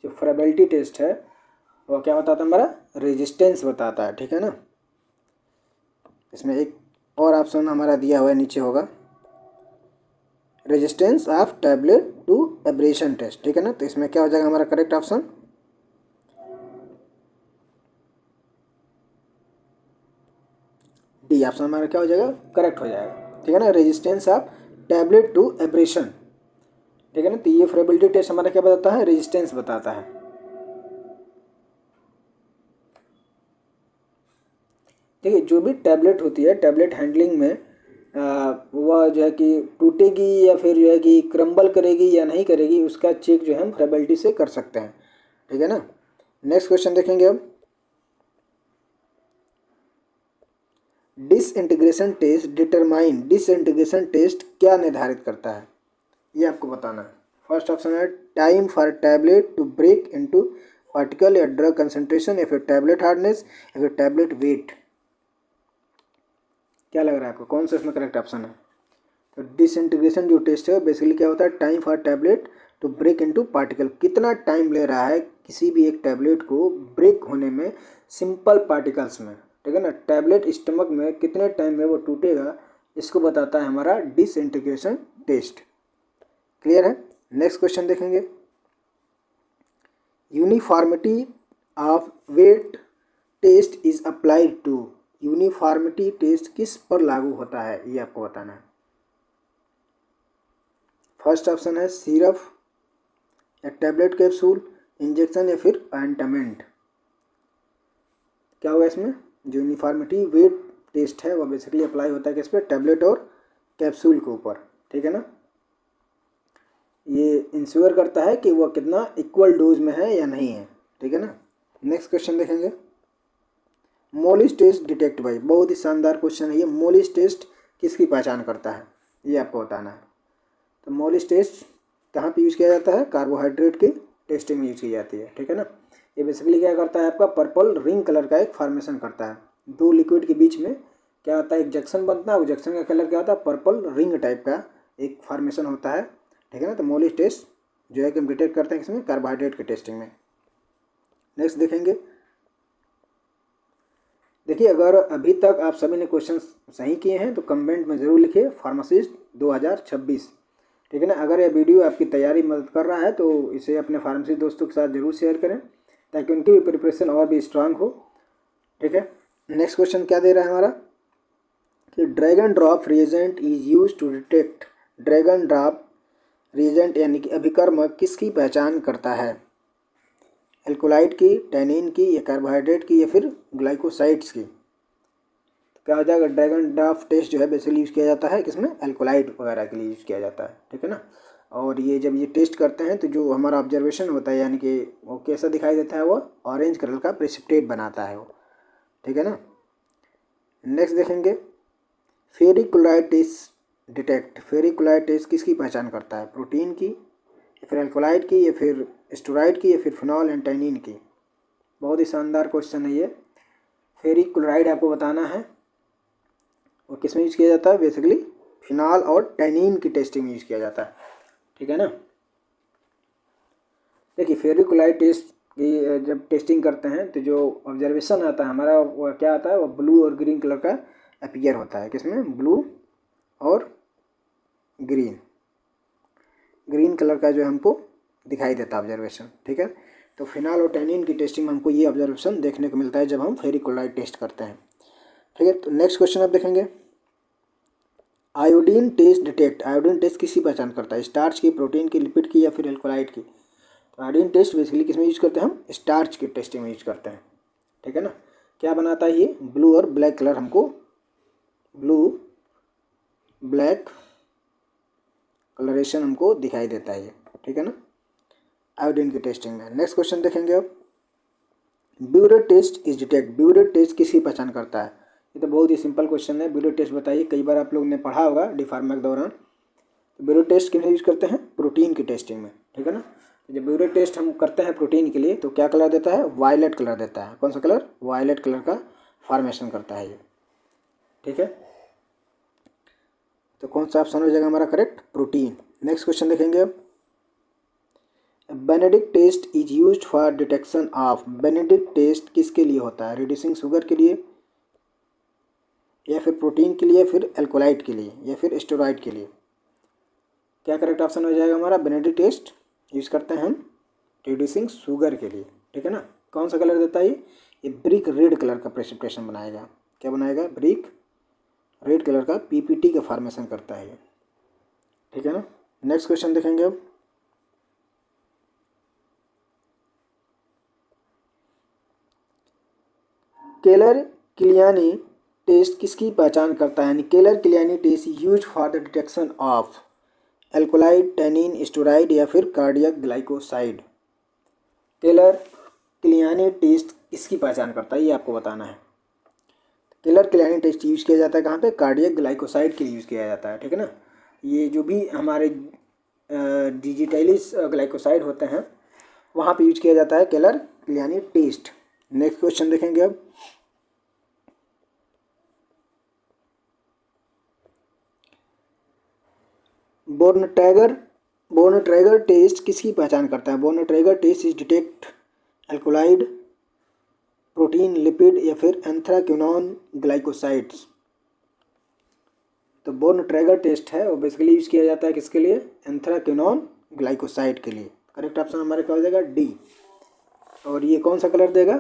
जो फ्रेबिलिटी टेस्ट है वो क्या बताता है हमारा, रेजिस्टेंस बताता है, ठीक है ना। इसमें एक और ऑप्शन हमारा दिया हुआ है नीचे होगा, resistance of tablet to abrasion test, ठीक है ना। तो इसमें क्या हो जाएगा हमारा करेक्ट ऑप्शन, डी ऑप्शन हमारा क्या हो जाएगा, करेक्ट हो जाएगा, ठीक है ना, resistance of tablet to abrasion, ठीक है ना। तो ये फ्रेबिलिटी टेस्ट हमारा क्या बताता है, रेजिस्टेंस बताता है। देखिए जो भी टैबलेट होती है, टैबलेट हैंडलिंग में वह जो है कि टूटेगी या फिर जो है कि क्रम्बल करेगी या नहीं करेगी, उसका चेक जो है हम फ्रेबिलिटी से कर सकते हैं, ठीक है ना। नेक्स्ट क्वेश्चन देखेंगे अब, disintegration test determine, disintegration test क्या निर्धारित करता है, ये आपको बताना है। फर्स्ट ऑप्शन है time for tablet to break into particle या ड्रग कंसंट्रेशन या फिर टैबलेट हार्डनेस या फिर टैबलेट वेट। क्या लग रहा है आपको कौन सा इसमें करेक्ट ऑप्शन है? तो डिसइंटीग्रेशन जो टेस्ट है बेसिकली क्या होता है, time for tablet to break into particle, कितना टाइम ले रहा है किसी भी एक टैबलेट को ब्रेक होने में सिंपल पार्टिकल्स में, ठीक है ना। टैबलेट स्टमक में कितने टाइम में वो टूटेगा, इसको बताता है हमारा डिसइंटीग्रेशन टेस्ट। क्लियर है। नेक्स्ट क्वेश्चन देखेंगे, uniformity of weight test is applied to, uniformity test किस पर लागू होता है ये आपको बताना है। फर्स्ट ऑप्शन है सिरप या टैबलेट कैप्सूल, इंजेक्शन या फिर ऑइंटमेंट। क्या होगा इसमें, जो यूनिफॉर्मिटी वेट टेस्ट है वो बेसिकली अप्लाई होता है किस पे, टैबलेट और कैप्सूल के ऊपर, ठीक है ना। ये इंश्योर करता है कि वो कितना इक्वल डोज में है या नहीं है, ठीक है ना। नेक्स्ट क्वेश्चन देखेंगे, मोलिस टेस्ट डिटेक्ट बाई, बहुत ही शानदार क्वेश्चन है ये, मोलिस टेस्ट किसकी पहचान करता है ये आपको बताना है। तो मोलिस टेस्ट कहाँ पे यूज़ किया जाता है, कार्बोहाइड्रेट की टेस्टिंग में यूज़ की जाती है, ठीक है ना। ये बेसिकली क्या करता है, आपका पर्पल रिंग कलर का एक फॉर्मेशन करता है। दो लिक्विड के बीच में क्या होता है, एक जंक्शन बनता है, वो जंक्शन का कलर क्या होता है, पर्पल रिंग टाइप का एक फॉर्मेशन होता है, ठीक है ना। तो मोलिस टेस्ट जो है कि हम डिटेक्ट करते हैं इसमें कार्बोहाइड्रेट के टेस्टिंग में। नेक्स्ट देखेंगे, देखिए अगर अभी तक आप सभी ने क्वेश्चन सही किए हैं तो कमेंट में ज़रूर लिखिए फार्मासिस्ट 2026, ठीक है ना। अगर यह वीडियो आपकी तैयारी में मदद कर रहा है तो इसे अपने फार्मेसिस्ट दोस्तों के साथ ज़रूर शेयर करें ताकि उनकी भी प्रिपरेशन और भी स्ट्रांग हो, ठीक है। नेक्स्ट क्वेश्चन क्या दे रहा है हमारा कि Dragendorff reagent is use to detect, Dragendorff reagent यानी कि अभिकर्मक किसकी पहचान करता है, एल्कोलाइड की, टैनिन की, या कार्बोहाइड्रेट की, या फिर ग्लाइकोसाइड्स की। तो क्या हो जाएगा, ड्रैगन ड्रॉप टेस्ट जो है बेसिकली यूज़ किया जाता है किसमें, एल्कोलाइड वगैरह के लिए यूज़ किया जाता है, ठीक है ना। और ये जब ये टेस्ट करते हैं तो जो हमारा ऑब्जर्वेशन होता है यानी कि वो कैसा दिखाई देता है, वो ऑरेंज कलर का प्रेसिपिटेट बनाता है वो, ठीक है ना। नेक्स्ट देखेंगे, ferric chloride test detect, ferric chloride test किसकी पहचान करता है, प्रोटीन की, या फिर एल्कोलाइड की, या फिर स्टेरॉइड की, या फिर फिनॉल एंड टैनिन की। बहुत ही शानदार क्वेश्चन है ये। फेरिक क्लोराइड आपको बताना है और किस में यूज़ किया जाता है, बेसिकली फिनॉल और टैनिन की टेस्टिंग में यूज़ किया जाता है, ठीक है ना। देखिए फेरिक क्लोराइड टेस्ट की जब टेस्टिंग करते हैं तो जो ऑब्जर्वेशन आता है हमारा वो क्या आता है, वो ब्लू और ग्रीन कलर का अपीयर होता है, किसमें, ब्लू और ग्रीन, ग्रीन कलर का जो हमको दिखाई देता है ऑब्जर्वेशन, ठीक है। तो फिनॉल और टैनिन की टेस्टिंग में हमको ये ऑब्जर्वेशन देखने को मिलता है जब हम फेरिक क्लोराइड टेस्ट करते हैं, ठीक है। तो नेक्स्ट क्वेश्चन आप देखेंगे, iodine test detect, iodine test किसकी पहचान करता है, स्टार्च की, प्रोटीन की, लिपिड की, या फिर एल्कोलाइड की। तो आयोडीन टेस्ट बेसिकली किस में यूज़ करते हैं, हम स्टार्च की टेस्टिंग में यूज़ करते हैं, ठीक है ना। क्या बनाता है ये, ब्लू और ब्लैक कलर, हमको ब्लू ब्लैक कलरेशन हमको दिखाई देता है ये, ठीक है ना, आयोडीन की टेस्टिंग में। नेक्स्ट क्वेश्चन देखेंगे अब, biuret test is detect, biuret test किसकी पहचान करता है। ये तो बहुत ही सिंपल क्वेश्चन है, ब्यूरेट टेस्ट बताइए, कई बार आप लोगों ने पढ़ा होगा डी फार्मा के दौरान। तो ब्यूरेट टेस्ट किस में यूज़ करते हैं, प्रोटीन की टेस्टिंग में, ठीक है ना। जब ब्यूरेट टेस्ट हम करते हैं प्रोटीन के लिए तो क्या कलर देता है, वायलेट कलर देता है, कौन सा कलर, वायलेट कलर का फॉर्मेशन करता है ये, ठीक है। तो कौन सा ऑप्शन हो जाएगा हमारा करेक्ट, प्रोटीन। नेक्स्ट क्वेश्चन देखेंगे अब, Benedict test is used for detection of, Benedict test किसके लिए होता है, रिड्यूसिंग शुगर के लिए, या फिर प्रोटीन के लिए, या फिर एल्कोलाइड के लिए, या फिर स्टेरॉइड के लिए। क्या करेक्ट ऑप्शन हो जाएगा हमारा, बेनेडिक्ट टेस्ट यूज़ करते हैं हम रिड्यूसिंग शुगर के लिए, ठीक है ना। कौन सा कलर देता है ये ब्रिक रेड कलर का प्रेसिपिटेशन बनाएगा, क्या बनाएगा, ब्रिक रेड कलर का पीपीटी का फॉर्मेशन करता है ये, ठीक है ना। नेक्स्ट क्वेश्चन देखेंगे अब, केलर किलियानी टेस्ट किसकी पहचान करता है, यानी Keller किलियानी test use for the detection of alkaloid, tannin, steroid, या फिर कार्डियक ग्लाइकोसाइड। केलर किलियानी टेस्ट किसकी पहचान करता है ये आपको बताना है। केलर किलियानी टेस्ट यूज़ किया जाता है कहाँ पे, कार्डियक ग्लाइकोसाइड के लिए यूज़ किया जाता है, ठीक है ना। ये जो भी हमारे डिजिटलिस ग्लाइकोसाइड होते हैं वहाँ पे यूज़ किया जाता है केलर किलियानी टेस्ट। नेक्स्ट क्वेश्चन देखेंगे अब, बोर्नट्रैगर, बोर्नट्रैगर टेस्ट किसकी पहचान करता है, Borntrager test is detect alkaloid, protein, lipid, या फिर एंथ्राक्विनोन ग्लाइकोसाइड्स। तो बोर्नट्रैगर टेस्ट है वो बेसिकली यूज़ किया जाता है किसके लिए, एंथ्राक्विनोन ग्लाइकोसाइड के लिए। करेक्ट ऑप्शन हमारे क्या हो जाएगा, डी। और ये कौन सा कलर देगा,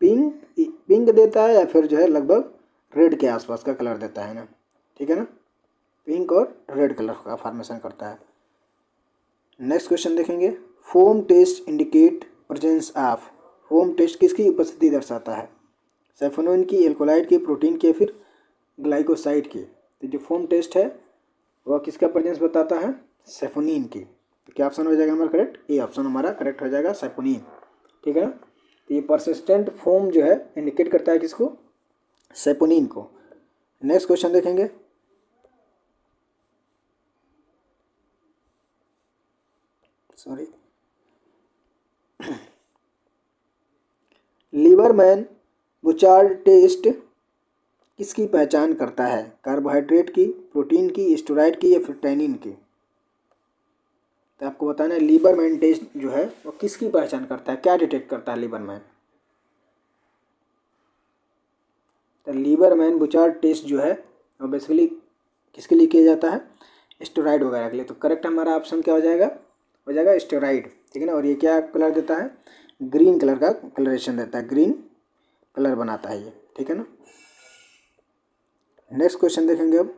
पिंक, पिंक देता है, या फिर जो है लगभग रेड के आसपास का कलर देता है ना, ठीक है ना, पिंक और रेड कलर का फॉर्मेशन करता है। नेक्स्ट क्वेश्चन देखेंगे, foam test indicate presence of, foam test किसकी उपस्थिति दर्शाता है, सेफोनिन की, एल्कोलाइड की, प्रोटीन की, फिर ग्लाइकोसाइड की। तो जो फोम टेस्ट है वह किसका प्रेजेंस बताता है, सेफोनिन की। तो क्या ऑप्शन हो जाएगा हमारा करेक्ट, ए ऑप्शन हमारा करेक्ट हो जाएगा, सेफोनिन, ठीक है ना। तो ये परसिस्टेंट फोम जो है इंडिकेट करता है किसको, सेपोनिन को। नेक्स्ट क्वेश्चन देखेंगे, सॉरी लीबरमैन बुचार्ड टेस्ट किसकी पहचान करता है? कार्बोहाइड्रेट की, प्रोटीन की, स्टेरॉइड की या फिर टैनिन की? तो आपको बताना है लीबरमैन टेस्ट जो है वो किसकी पहचान करता है, क्या डिटेक्ट करता है लीबरमैन? तो लीबरमैन बुचार्ड टेस्ट जो है वो बेसिकली किसके लिए किया जाता है? स्टेरॉइड वगैरह के लिए। तो करेक्ट हमारा ऑप्शन क्या हो जाएगा स्टेरॉइड, ठीक है ना। और ये क्या कलर देता है? ग्रीन कलर का कलरेशन देता है, ग्रीन कलर बनाता है ये, ठीक है ना। नेक्स्ट क्वेश्चन देखेंगे अब।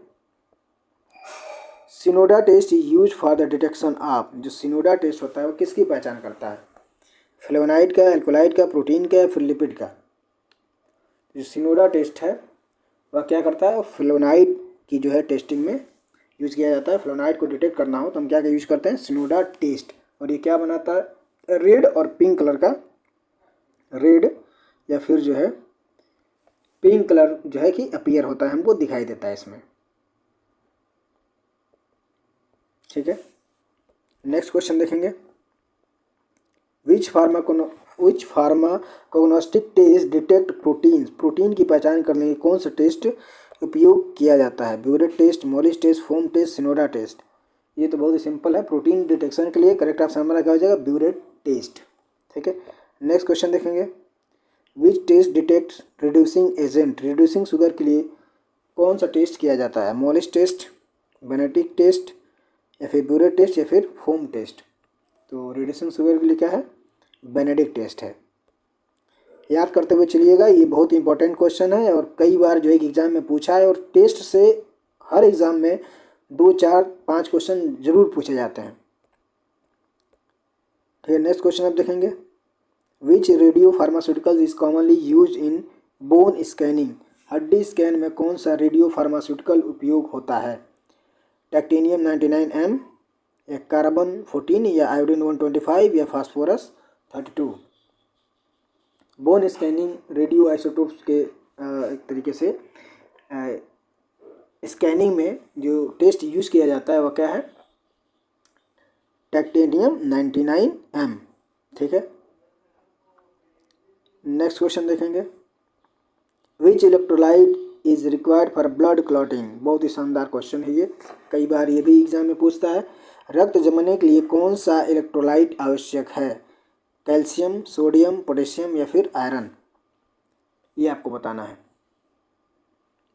सिनोडा test use for the detection of, जो सिनोडा टेस्ट होता है वो किसकी पहचान करता है? फ्लेवोनाइड का, एल्कोलाइड का, प्रोटीन का या फिर लिपिड का? जो सिनोडा टेस्ट है वह क्या करता है? फ्लेवोनाइड की जो है टेस्टिंग में यूज किया जाता है। फ्लेवोनाइड को डिटेक्ट करना हो तो हम क्या यूज करते हैं? सिनोडा टेस्ट। और ये क्या बनाता है? रेड और पिंक कलर का, रेड या फिर जो है पिंक कलर जो है कि अपीयर होता है, हमको दिखाई देता है इसमें, ठीक है। नेक्स्ट क्वेश्चन देखेंगे। विच फार्माकोग्नोस्टिक टेस्ट डिटेक्ट प्रोटीन्स, प्रोटीन की पहचान करने के कौन सा टेस्ट उपयोग किया जाता है? Biuret test, Molisch test, foam test, सिनोडा टेस्ट? ये तो बहुत ही सिंपल है। प्रोटीन डिटेक्शन के लिए करेक्ट ऑप्शन हमारा क्या हो जाएगा? ब्यूरेट टेस्ट, ठीक है। नेक्स्ट क्वेश्चन देखेंगे। Which test detect reducing agent, reducing sugar के लिए कौन सा टेस्ट किया जाता है? मोलिस टेस्ट, बेनेडिक्ट टेस्ट या फिर ब्यूरेट टेस्ट या फिर फोम टेस्ट? तो रिड्यूसिंग शुगर के लिए क्या है? बेनेडिक्ट टेस्ट है। याद करते हुए चलिएगा, ये बहुत इंपॉर्टेंट क्वेश्चन है और कई बार जो है एग्जाम में पूछा है, और टेस्ट से हर एग्जाम में 2, 4, 5 क्वेश्चन जरूर पूछे जाते हैं, ठीक है। नेक्स्ट क्वेश्चन आप देखेंगे। Which radio pharmaceuticals is commonly use in bone scanning, हड्डी स्कैन में कौन सा रेडियो फार्मास्यूटिकल उपयोग होता है? टेक्टेनियम 99M या कार्बन 14 या आयोडीन 125 या phosphorus 32? Bone scanning radio isotopes के एक तरीके से स्कैनिंग में जो टेस्ट यूज़ किया जाता है वह क्या है? टेक्टेनियम 99M, ठीक है। नेक्स्ट क्वेश्चन देखेंगे। Which electrolyte is required for blood clotting, बहुत ही शानदार क्वेश्चन है ये, कई बार ये भी एग्जाम में पूछता है। रक्त जमने के लिए कौन सा इलेक्ट्रोलाइट आवश्यक है? कैल्शियम, सोडियम, पोटेशियम या फिर आयरन? ये आपको बताना है।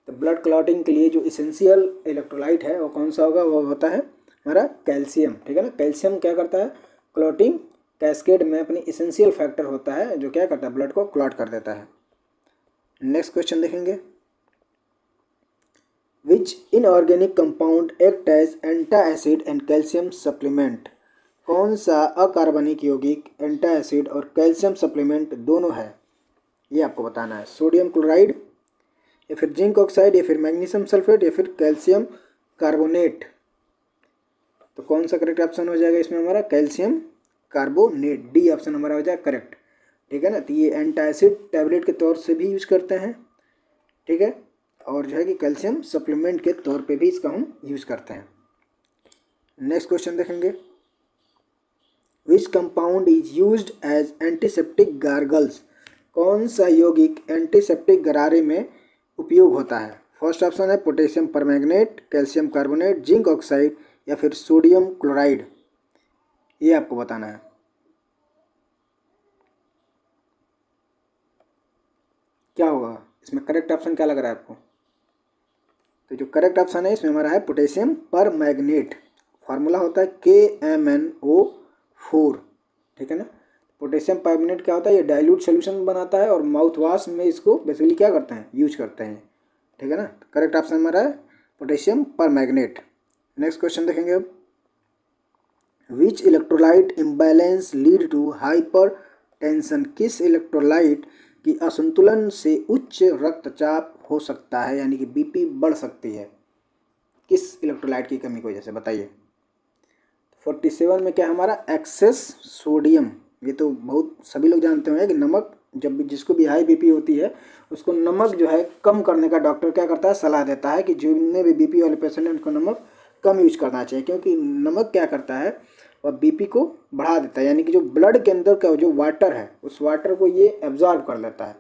तो ब्लड क्लॉटिंग के लिए जो इसेंशियल इलेक्ट्रोलाइट है वो कौन सा होगा? वो होता है हमारा कैल्शियम, ठीक है ना। कैल्शियम क्या करता है? क्लॉटिंग कैस्केड में अपनी इसेंशियल फैक्टर होता है जो क्या करता है? ब्लड को क्लॉट कर देता है। नेक्स्ट क्वेश्चन देखेंगे। Which inorganic compound act as antacid and calcium supplement, कौन सा अकार्बनिक यौगिक एंटा एसिड और कैल्शियम सप्लीमेंट दोनों है? ये आपको बताना है। सोडियम क्लोराइड या फिर जिंक ऑक्साइड या फिर मैग्नीशियम सल्फेट या फिर कैल्शियम कार्बोनेट? तो कौन सा करेक्ट ऑप्शन हो जाएगा इसमें हमारा? कैल्शियम कार्बोनेट, डी ऑप्शन हमारा हो जाएगा करेक्ट, ठीक है ना। तो ये एंटा एसिड टैबलेट के तौर से भी यूज करते हैं, ठीक है, और जो है कि कैल्शियम सप्लीमेंट के तौर पे भी इसका हम यूज करते हैं। नेक्स्ट क्वेश्चन देखेंगे। Which compound is used as antiseptic gargles, कौन सा यौगिक एंटीसेप्टिक गरारे में उपयोग होता है? फर्स्ट ऑप्शन है potassium permanganate, calcium carbonate, zinc oxide या फिर सोडियम क्लोराइड? ये आपको बताना है। क्या होगा इसमें? करेक्ट ऑप्शन क्या लग रहा है आपको? तो जो करेक्ट ऑप्शन है इसमें हमारा है पोटेशियम परमैंगनेट। फार्मूला होता है KMnO4, ठीक है ना। पोटेशियम परमैंगनेट क्या होता है? ये डाइल्यूट सोल्यूशन बनाता है और माउथ वॉश में इसको बेसिकली क्या करते हैं? यूज करते हैं, ठीक है ना। करेक्ट ऑप्शन हमारा है पोटेशियम परमैंगनेट। नेक्स्ट क्वेश्चन देखेंगे अब। Which electrolyte imbalance lead to hypertension, किस इलेक्ट्रोलाइट की असंतुलन से उच्च रक्तचाप हो सकता है, यानी कि बीपी बढ़ सकती है? किस इलेक्ट्रोलाइट की कमी की वजह से? बताइए। 47 में क्या हमारा? Access sodium. ये तो बहुत सभी लोग जानते होंगे कि नमक, जब भी जिसको भी हाई बीपी होती है उसको नमक जो है कम करने का डॉक्टर क्या करता है? सलाह देता है कि जितने भी बीपी वाले पेशेंट हैं उनको नमक कम यूज करना चाहिए, क्योंकि नमक क्या करता है? वह बीपी को बढ़ा देता है, यानी कि जो ब्लड के अंदर का जो वाटर है उस वाटर को ये एब्जॉर्ब कर लेता है,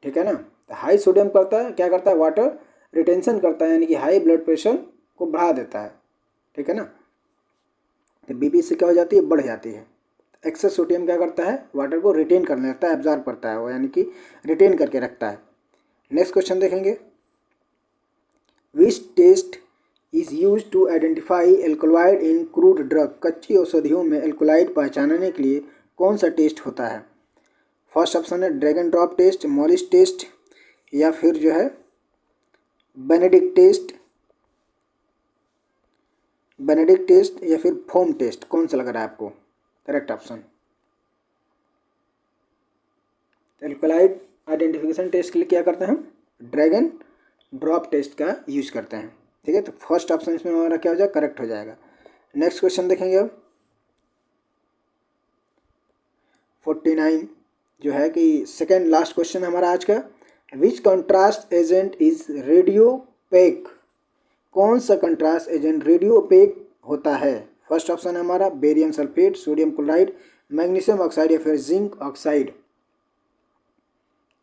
ठीक है ना। तो हाई सोडियम करता है, क्या करता है, वाटर रिटेंशन करता है, यानी कि हाई ब्लड प्रेशर को बढ़ा देता है, ठीक है ना। तो बीपी से क्या हो जाती है, बढ़ जाती है। एक्सेस सोडियम क्या करता है, वाटर को रिटेन करने लगता है, एब्जॉर्ब करता है वो, यानी कि रिटेन करके रखता है। नेक्स्ट क्वेश्चन देखेंगे, which test is use to identify alkaloid in crude drug. कच्ची औषधियों में एल्कोलाइड पहचानने के लिए कौन सा टेस्ट होता है। फर्स्ट ऑप्शन है Dragendorff test, Molisch test, या फिर जो है बेनेडिक्ट टेस्ट, या फिर फोम टेस्ट। कौन सा लग रहा है आपको correct option. Alkaloid identification test के लिए क्या करते हैं हम, ड्रैगन ड्रॉप टेस्ट का यूज करते हैं, ठीक है। तो फर्स्ट ऑप्शन इसमें हमारा क्या हो जाएगा, करेक्ट हो जाएगा। नेक्स्ट क्वेश्चन देखेंगे अब 49 जो है कि सेकेंड लास्ट क्वेश्चन हमारा आज का, विच कंट्रास्ट एजेंट इज रेडियोपेक। कौन सा कंट्रास्ट एजेंट रेडियोपेक होता है। फर्स्ट ऑप्शन है हमारा barium sulphate, sodium chloride, magnesium oxide, या फिर जिंक ऑक्साइड।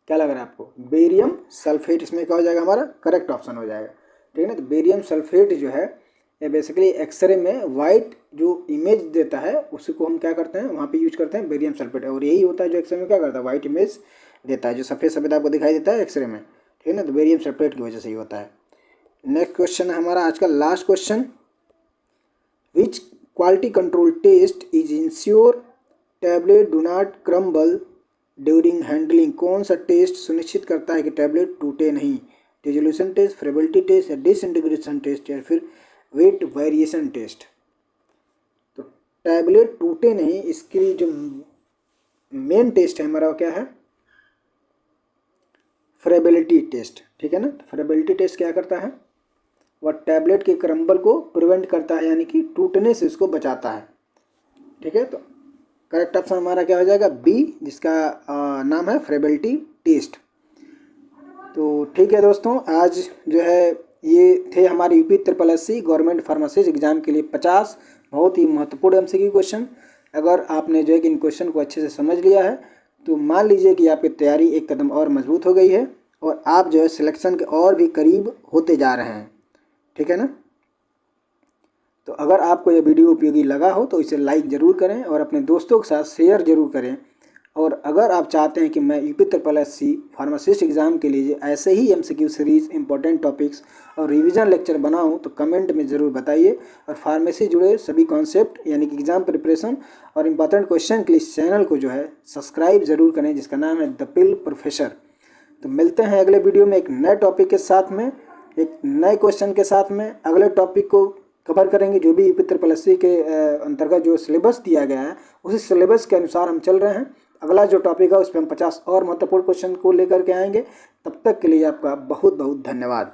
क्या लग रहा है आपको, बेरियम सल्फेट इसमें क्या हो जाएगा, हमारा करेक्ट ऑप्शन हो जाएगा, ठीक है ना। तो बेरियम सल्फेट जो है ये बेसिकली एक्सरे में वाइट जो इमेज देता है उसी को हम क्या करते हैं, वहाँ पे यूज करते हैं बेरियम सल्फेट, और यही होता है जो एक्सरे में क्या करता है, वाइट इमेज देता है, जो सफ़ेद सफ़ेद आपको दिखाई देता है एक्सरे में, ठीक है ना। तो बेरियम सल्फेट की वजह से ही होता है। नेक्स्ट क्वेश्चन है हमारा आज का last question, which quality control test is ensure tablet do not crumble during handling. कौन सा टेस्ट सुनिश्चित करता है कि टैबलेट टूटे नहीं। डिसोल्यूशन टेस्ट, फ्रेबिलिटी टेस्ट, या डिसइंटीग्रेशन टेस्ट, या फिर वेट वेरिएशन टेस्ट। तो टैबलेट टूटे नहीं इसकी जो मेन टेस्ट है हमारा क्या है, फ्रेबिलिटी टेस्ट, ठीक है ना। तो फ्रेबिलिटी टेस्ट क्या करता है, वह टैबलेट के क्रम्बल को प्रिवेंट करता है, यानी कि टूटने से उसको बचाता है, ठीक है। तो करेक्ट ऑप्शन हमारा क्या हो जाएगा, बी, जिसका नाम है फ्रेबिलिटी टेस्ट। तो ठीक है दोस्तों, आज जो है ये थे हमारे UP SSC government pharmacist exam के लिए 50 बहुत ही महत्वपूर्ण एमसीक्यू क्वेश्चन। अगर आपने जो है कि इन क्वेश्चन को अच्छे से समझ लिया है तो मान लीजिए कि आपकी तैयारी एक कदम और मजबूत हो गई है और आप जो है सिलेक्शन के और भी करीब होते जा रहे हैं, ठीक है ना। तो अगर आपको यह वीडियो उपयोगी लगा हो तो इसे लाइक ज़रूर करें और अपने दोस्तों के साथ शेयर ज़रूर करें। और अगर आप चाहते हैं कि मैं यूपी SSC फार्मासिस्ट एग्ज़ाम के लिए ऐसे ही MCQ सीरीज़ इंपॉर्टेंट टॉपिक्स और रिवीजन लेक्चर बनाऊं तो कमेंट में ज़रूर बताइए। और फार्मेसी जुड़े सभी कॉन्सेप्ट यानी कि एग्ज़ाम प्रिपरेशन और इम्पॉर्टेंट क्वेश्चन के लिए इस चैनल को जो है सब्सक्राइब ज़रूर करें, जिसका नाम है द पिल प्रोफेसर। तो मिलते हैं अगले वीडियो में एक नए टॉपिक के साथ में, एक नए क्वेश्चन के साथ में। अगले टॉपिक को कवर करेंगे जो भी यूपी SSC के अंतर्गत जो सिलेबस दिया गया है उसी सिलेबस के अनुसार हम चल रहे हैं। अगला जो टॉपिक है उस पर हम 50 और महत्वपूर्ण क्वेश्चन को लेकर के आएंगे। तब तक के लिए आपका बहुत बहुत धन्यवाद।